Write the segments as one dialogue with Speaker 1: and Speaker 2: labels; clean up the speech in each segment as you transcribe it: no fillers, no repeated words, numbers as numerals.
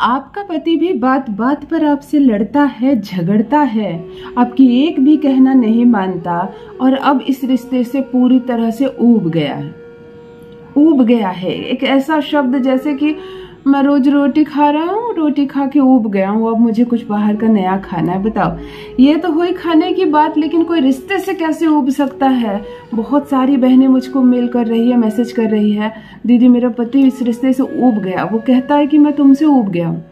Speaker 1: आपका पति भी बात बात पर आपसे लड़ता है, झगड़ता है, आपकी एक भी कहना नहीं मानता और अब इस रिश्ते से पूरी तरह से ऊब गया है। ऊब गया है एक ऐसा शब्द जैसे कि मैं रोज रोटी खा रहा हूँ, रोटी खा के ऊब गया हूँ, अब मुझे कुछ बाहर का नया खाना है। बताओ, ये तो हुई खाने की बात, लेकिन कोई रिश्ते से कैसे ऊब सकता है। बहुत सारी बहनें मुझको मेल कर रही है, मैसेज कर रही है, दीदी मेरा पति इस रिश्ते से ऊब गया। वो कहता है कि मैं तुमसे ऊब गया हूँ,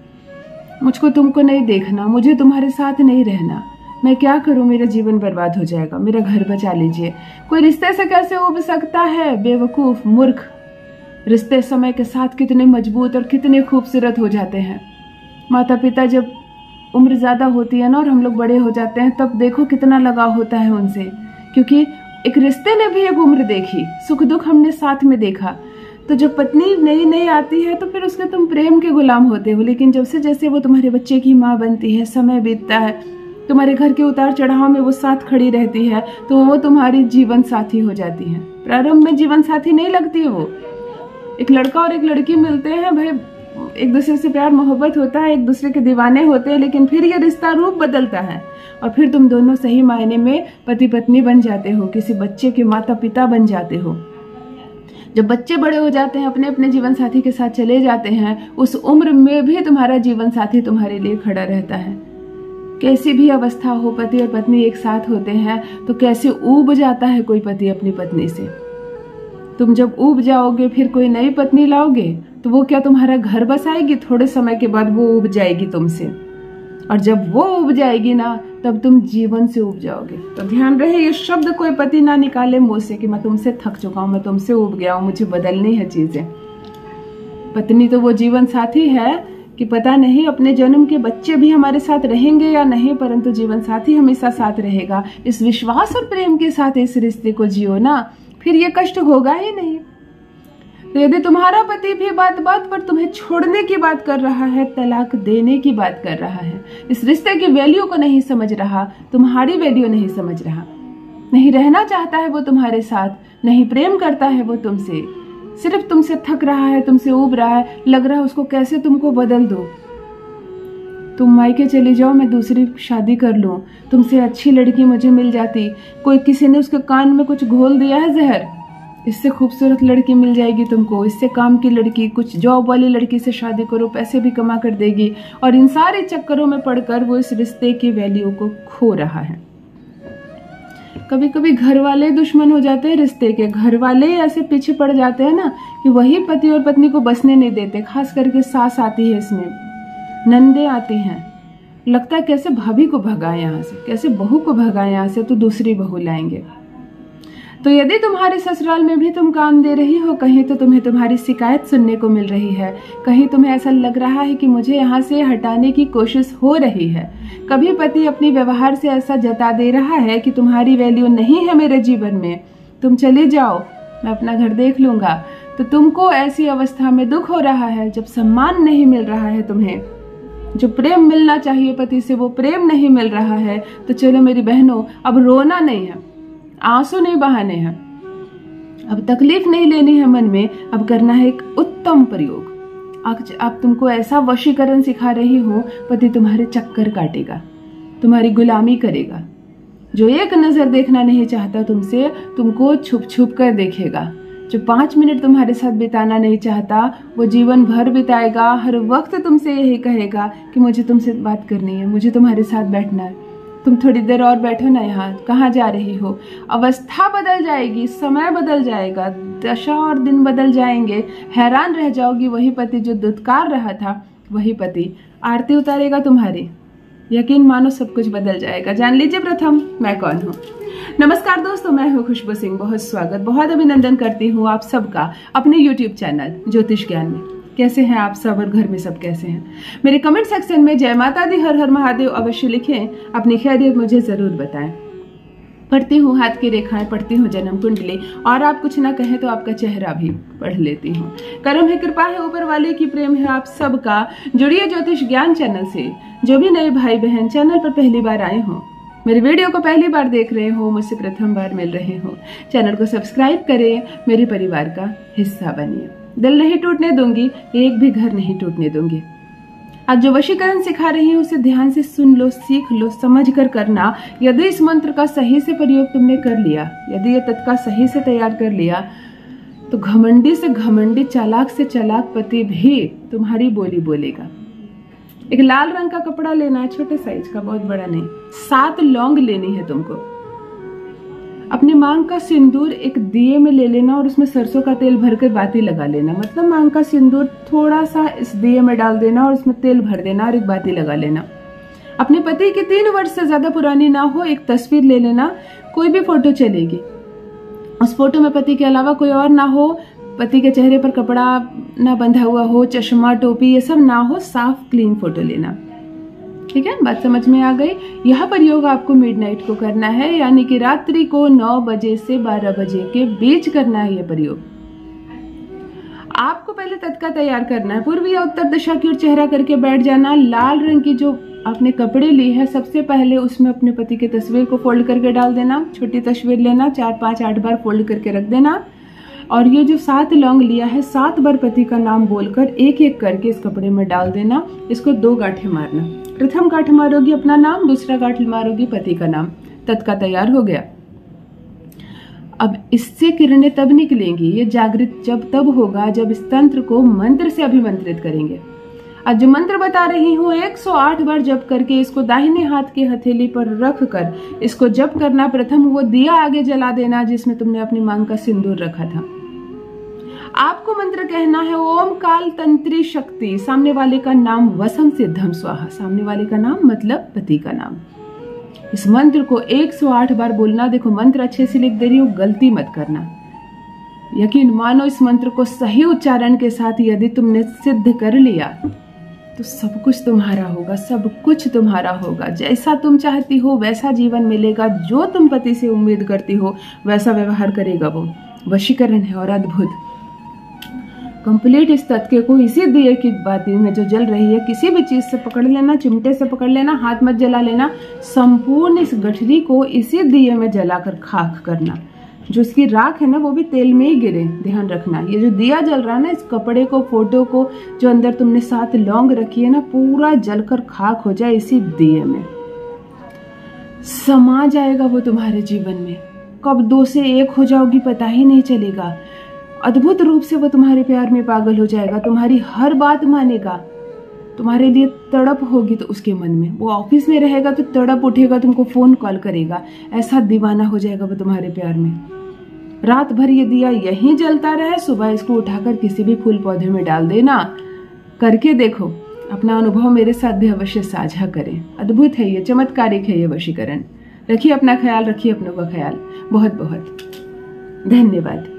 Speaker 1: मुझको तुमको नहीं देखना, मुझे तुम्हारे साथ नहीं रहना, मैं क्या करूँ, मेरा जीवन बर्बाद हो जाएगा, मेरा घर बचा लीजिए। कोई रिश्ते से कैसे ऊब सकता है? बेवकूफ, मूर्ख। रिश्ते समय के साथ कितने मजबूत और कितने खूबसूरत हो जाते हैं। माता पिता जब उम्र ज़्यादा होती है ना और हम लोग बड़े हो जाते हैं, तब देखो कितना लगाव होता है उनसे, क्योंकि एक रिश्ते ने भी एक उम्र देखी, सुख दुख हमने साथ में देखा। तो जब पत्नी नई नई आती है तो फिर उसके तुम प्रेम के गुलाम होते हो, लेकिन जब से जैसे वो तुम्हारे बच्चे की माँ बनती है, समय बीतता है, तुम्हारे घर के उतार चढ़ाव में वो साथ खड़ी रहती है, तो वो तुम्हारी जीवन साथी हो जाती है। प्रारंभ में जीवन साथी नहीं लगती है वो। एक लड़का और एक लड़की मिलते हैं, भाई एक दूसरे से प्यार मोहब्बत होता है, एक दूसरे के दीवाने होते हैं, लेकिन फिर ये रिश्ता रूप बदलता है और फिर तुम दोनों सही मायने में पति पत्नी बन जाते हो, किसी बच्चे के माता पिता बन जाते हो। जब बच्चे बड़े हो जाते हैं, अपने अपने जीवन साथी के साथ चले जाते हैं, उस उम्र में भी तुम्हारा जीवन साथी तुम्हारे लिए खड़ा रहता है। कैसी भी अवस्था हो, पति और पत्नी एक साथ होते हैं तो कैसे ऊब जाता है कोई पति अपनी पत्नी से। तुम जब ऊब जाओगे फिर कोई नई पत्नी लाओगे तो वो क्या तुम्हारा घर बसाएगी? थोड़े समय के बाद वो ऊब जाएगी तुमसे, और जब वो ऊब जाएगी ना, तब तुम जीवन से ऊब जाओगे। तो ध्यान रहे, ये शब्द कोई पति ना निकाले मुंह से कि मैं तुमसे थक चुका हूं, मैं तुमसे ऊब गया हूं, मुझे बदलनी है चीजें। पत्नी तो वो जीवन साथी है कि पता नहीं अपने जन्म के बच्चे भी हमारे साथ रहेंगे या नहीं, परंतु जीवन साथी हमेशा साथ रहेगा। इस विश्वास और प्रेम के साथ इस रिश्ते को जियो ना, फिर ये कष्ट होगा ही नहीं। तो यदि तुम्हारा पति भी बात बात पर तुम्हें छोड़ने की बात कर रहा है, तलाक देने की बात कर रहा है, इस रिश्ते की वैल्यू को नहीं समझ रहा, तुम्हारी वैल्यू नहीं समझ रहा, नहीं रहना चाहता है वो तुम्हारे साथ, नहीं प्रेम करता है वो तुमसे, सिर्फ तुमसे थक रहा है, तुमसे ऊब रहा है, लग रहा है उसको कैसे तुमको बदल दो, तुम मायके चली जाओ, मैं दूसरी शादी कर लूं, तुमसे अच्छी लड़की मुझे मिल जाती, कोई किसी ने उसके कान में कुछ घोल दिया है जहर, इससे खूबसूरत लड़की मिल जाएगी तुमको, इससे काम की लड़की, कुछ जॉब वाली लड़की से शादी करो, पैसे भी कमा कर देगी। और इन सारे चक्करों में पड़कर वो इस रिश्ते की वैल्यू को खो रहा है। कभी कभी घर वाले दुश्मन हो जाते हैं रिश्ते के, घर वाले ऐसे पीछे पड़ जाते हैं ना कि वही पति और पत्नी को बसने नहीं देते। खास करके सास आती है इसमें, नंदे आती हैं, लगता है कैसे भाभी को भगाए यहाँ से, कैसे बहू को भगाए यहाँ से, तो दूसरी बहू लाएंगे। तो यदि तुम्हारे ससुराल में भी तुम काम दे रही हो, कहीं तो तुम्हें तुम्हारी शिकायत सुनने को मिल रही है, कहीं तुम्हें ऐसा लग रहा है कि मुझे यहाँ से हटाने की कोशिश हो रही है, कभी पति अपने व्यवहार से ऐसा जता दे रहा है कि तुम्हारी वैल्यू नहीं है मेरे जीवन में, तुम चली जाओ, मैं अपना घर देख लूंगा, तो तुमको ऐसी अवस्था में दुख हो रहा है, जब सम्मान नहीं मिल रहा है तुम्हें, जो प्रेम मिलना चाहिए पति से वो प्रेम नहीं मिल रहा है, तो चलो मेरी बहनों, अब रोना नहीं है, आंसू नहीं बहाने हैं, अब तकलीफ नहीं लेनी है मन में, अब करना है एक उत्तम प्रयोग। अब तुमको ऐसा वशीकरण सिखा रही हूँ, पति तुम्हारे चक्कर काटेगा, तुम्हारी गुलामी करेगा, जो एक नजर देखना नहीं चाहता तुमसे, तुमको छुप छुप कर देखेगा, जो 5 मिनट तुम्हारे साथ बिताना नहीं चाहता वो जीवन भर बिताएगा, हर वक्त तुमसे यही कहेगा कि मुझे तुमसे बात करनी है, मुझे तुम्हारे साथ बैठना है, तुम थोड़ी देर और बैठो ना यहाँ, कहाँ जा रही हो। अवस्था बदल जाएगी, समय बदल जाएगा, दशा और दिन बदल जाएंगे, हैरान रह जाओगी। वही पति जो दुत्कार रहा था, वही पति आरती उतारेगा तुम्हारी, यकीन मानो सब कुछ बदल जाएगा। जान लीजिए प्रथम मैं कौन हूँ। नमस्कार दोस्तों, मैं हूँ खुशबू सिंह, बहुत स्वागत, बहुत अभिनंदन करती हूँ आप सबका अपने YouTube चैनल ज्योतिष ज्ञान में। कैसे हैं आप सब और घर में सब कैसे हैं? मेरे कमेंट सेक्शन में जय माता दी, हर हर महादेव अवश्य लिखें, अपनी खैरियत मुझे जरूर बताएं। पढ़ती हूँ हाथ की रेखाएं, पढ़ती हूँ जन्म कुंडली, और आप कुछ ना कहें तो आपका चेहरा भी पढ़ लेती हूँ। करम है, कृपा है ऊपर वाले की, प्रेम है आप सबका। जुड़िए ज्योतिष ज्ञान चैनल से। जो भी नए भाई बहन चैनल पर पहली बार आए हों, मेरे वीडियो को पहली बार देख रहे हो, मुझसे प्रथम बार मिल रहे हो, चैनल को सब्सक्राइब करें, मेरे परिवार का हिस्सा बनिए। दिल नहीं टूटने दूंगी, एक भी घर नहीं टूटने दूंगी। आज जो वशीकरण सिखा रही हूँ उसे ध्यान से सुन लो, सीख लो, समझ कर करना। यदि इस मंत्र का सही से प्रयोग तुमने कर लिया, यदि ये तत्का सही से तैयार कर लिया, तो घमंडी से घमंडी, चालाक से चालाक पति भी तुम्हारी बोली बोलेगा। एक लाल रंग का कपड़ा लेना है, छोटे साइज का, बहुत बड़ा नहीं। 7 लौंग लेनी है तुमको। अपनी मांग का सिंदूर एक दिए में ले लेना और उसमें सरसों का तेल भर कर बाती लगा लेना। मतलब मांग का सिंदूर थोड़ा सा इस दिए में डाल देना और उसमें तेल भर देना और एक बाती लगा लेना। अपने पति की 3 वर्ष से ज्यादा पुरानी ना हो एक तस्वीर ले लेना, कोई भी फोटो चलेगी। उस फोटो में पति के अलावा कोई और ना हो, पति के चेहरे पर कपड़ा ना बंधा हुआ हो, चश्मा टोपी ये सब ना हो, साफ क्लीन फोटो लेना। ठीक है, बात समझ में आ गई। यह प्रयोग आपको मिडनाइट को करना है, यानी कि रात्रि को 9 बजे से 12 बजे के बीच करना है यह प्रयोग। आपको पहले तत्का तैयार करना है। पूर्व या उत्तर दिशा की ओर चेहरा करके बैठ जाना। लाल रंग की जो आपने कपड़े ली है, सबसे पहले उसमें अपने पति की तस्वीर को फोल्ड करके डाल देना। छोटी तस्वीर लेना, 4, 5, 8 बार फोल्ड करके रख देना। और ये जो 7 लौंग लिया है, 7 बार पति का नाम बोलकर एक एक करके इस कपड़े में डाल देना। इसको 2 गांठें मारना। प्रथम गांठ मारोगी अपना नाम, दूसरा गांठ मारोगी पति का नाम। तत्का तैयार हो गया। अब इससे किरणें तब निकलेंगी, ये जागृत जब तब होगा जब इस तंत्र को मंत्र से अभिमंत्रित करेंगे। आज जो मंत्र बता रही हूँ 108 बार जप करके इसको दाहिने हाथ की हथेली पर रख कर इसको जप करना। प्रथम वो दिया आगे जला देना जिसमें तुमने अपनी मांग का सिंदूर रखा था। आपको मंत्र कहना है ओम काल तंत्री शक्ति, सामने वाले का नाम वसम सिद्धम स्वाहा, सामने वाले का नाम मतलब पति का नाम। इस मंत्र को 108 बार बोलना। देखो मंत्र अच्छे से लिख दे रही हूँ, गलती मत करना। यकीन मानो इस मंत्र को सही उच्चारण के साथ यदि तुमने सिद्ध कर लिया तो सब कुछ तुम्हारा होगा, सब कुछ तुम्हारा होगा। जैसा तुम चाहती हो वैसा जीवन मिलेगा, जो तुम पति से उम्मीद करती हो वैसा व्यवहार करेगा वो। वशीकरण है और अद्भुत। कंप्लीट इस तत्के को इसी दिए की बाती में जो जल रही है किसी भी चीज से पकड़ लेना, चिमटे से पकड़ लेना, हाथ मत जला लेना। संपूर्ण इस गठरी को इसी दिए में जलाकर खाक करना। जो इसकी राख है ना वो भी तेल में ही गिरे, ध्यान रखना। ये जो दिया जल रहा है ना, इस कपड़े को, फोटो को, जो अंदर तुमने 7 लौंग रखी है ना, पूरा जलकर खाक हो जाए इसी दिए में। समा जाएगा वो तुम्हारे जीवन में। कब 2 से 1 हो जाओगी पता ही नहीं चलेगा। अद्भुत रूप से वो तुम्हारे प्यार में पागल हो जाएगा, तुम्हारी हर बात मानेगा, तुम्हारे लिए तड़प होगी तो उसके मन में। वो ऑफिस में रहेगा तो तड़प उठेगा, तुमको फोन कॉल करेगा। ऐसा दीवाना हो जाएगा वो तुम्हारे प्यार में। रात भर ये दिया यहीं जलता रहे, सुबह इसको उठाकर किसी भी फूल पौधे में डाल देना। करके देखो, अपना अनुभव मेरे साथ भी अवश्य साझा करें। अद्भुत है ये, चमत्कारिक है ये वशीकरण। रखिए अपना ख्याल, रखिए अपनों का ख्याल। बहुत बहुत धन्यवाद।